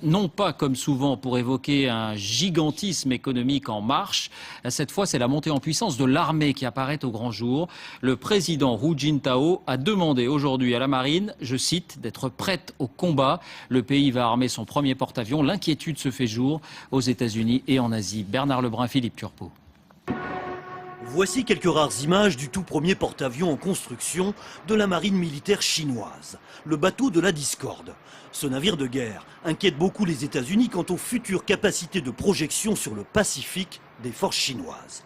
Non pas comme souvent pour évoquer un gigantisme économique en marche. Cette fois, c'est la montée en puissance de l'armée qui apparaît au grand jour. Le président Hu Jintao a demandé aujourd'hui à la marine, je cite, d'être prête au combat. Le pays va armer son premier porte-avions. L'inquiétude se fait jour aux États-Unis et en Asie. Bernard Lebrun, Philippe Turpot. Voici quelques rares images du tout premier porte-avions en construction de la marine militaire chinoise, le bateau de la Discorde. Ce navire de guerre inquiète beaucoup les États-Unis quant aux futures capacités de projection sur le Pacifique des forces chinoises.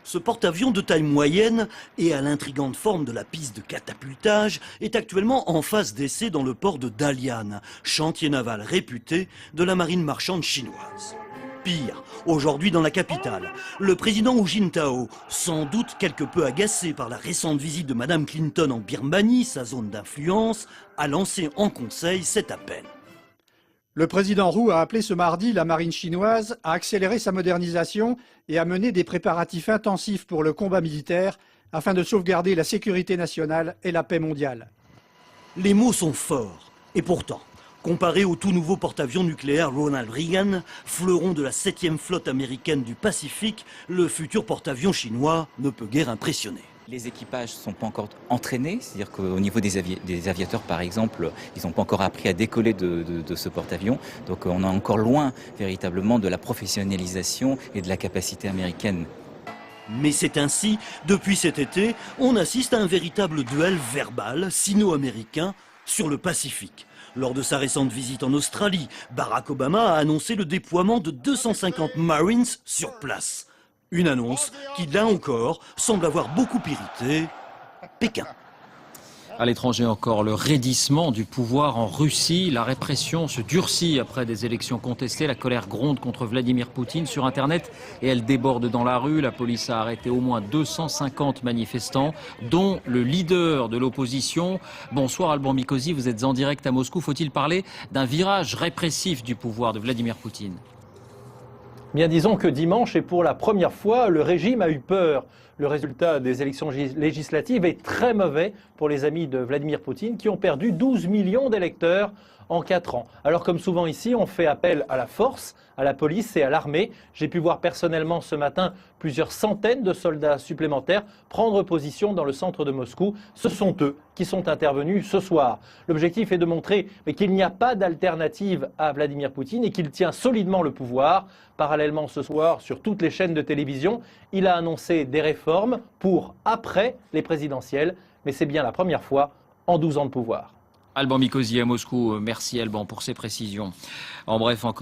Ce porte-avions de taille moyenne et à l'intrigante forme de la piste de catapultage est actuellement en phase d'essai dans le port de Dalian, chantier naval réputé de la marine marchande chinoise. Pire, aujourd'hui dans la capitale, le président Hu Jintao, sans doute quelque peu agacé par la récente visite de Madame Clinton en Birmanie, sa zone d'influence, a lancé en conseil cet appel. Le président Hu a appelé ce mardi la marine chinoise à accélérer sa modernisation et à mener des préparatifs intensifs pour le combat militaire afin de sauvegarder la sécurité nationale et la paix mondiale. Les mots sont forts, et pourtant, comparé au tout nouveau porte-avions nucléaire Ronald Reagan, fleuron de la 7e flotte américaine du Pacifique, le futur porte-avions chinois ne peut guère impressionner. Les équipages ne sont pas encore entraînés, c'est-à-dire qu'au niveau des aviateurs, par exemple, ils n'ont pas encore appris à décoller de ce porte-avions. Donc on est encore loin véritablement de la professionnalisation et de la capacité américaine. Mais c'est ainsi, depuis cet été, on assiste à un véritable duel verbal sino-américain sur le Pacifique. Lors de sa récente visite en Australie, Barack Obama a annoncé le déploiement de 250 Marines sur place. Une annonce qui, là encore, semble avoir beaucoup irrité Pékin. À l'étranger encore, le raidissement du pouvoir en Russie. La répression se durcit après des élections contestées. La colère gronde contre Vladimir Poutine sur Internet et elle déborde dans la rue. La police a arrêté au moins 250 manifestants, dont le leader de l'opposition. Bonsoir Alban Mikosi, vous êtes en direct à Moscou. Faut-il parler d'un virage répressif du pouvoir de Vladimir Poutine ? Bien, disons que dimanche, et pour la première fois, le régime a eu peur. Le résultat des élections législatives est très mauvais pour les amis de Vladimir Poutine qui ont perdu 12 millions d'électeurs en 4 ans. Alors comme souvent ici, on fait appel à la force, à la police et à l'armée. J'ai pu voir personnellement ce matin plusieurs centaines de soldats supplémentaires prendre position dans le centre de Moscou. Ce sont eux qui sont intervenus ce soir. L'objectif est de montrer qu'il n'y a pas d'alternative à Vladimir Poutine et qu'il tient solidement le pouvoir. Parallèlement ce soir, sur toutes les chaînes de télévision, il a annoncé des réformes pour après les présidentielles. Mais c'est bien la première fois en 12 ans de pouvoir. Alban Mikosi à Moscou. Merci Alban pour ces précisions. En bref, encore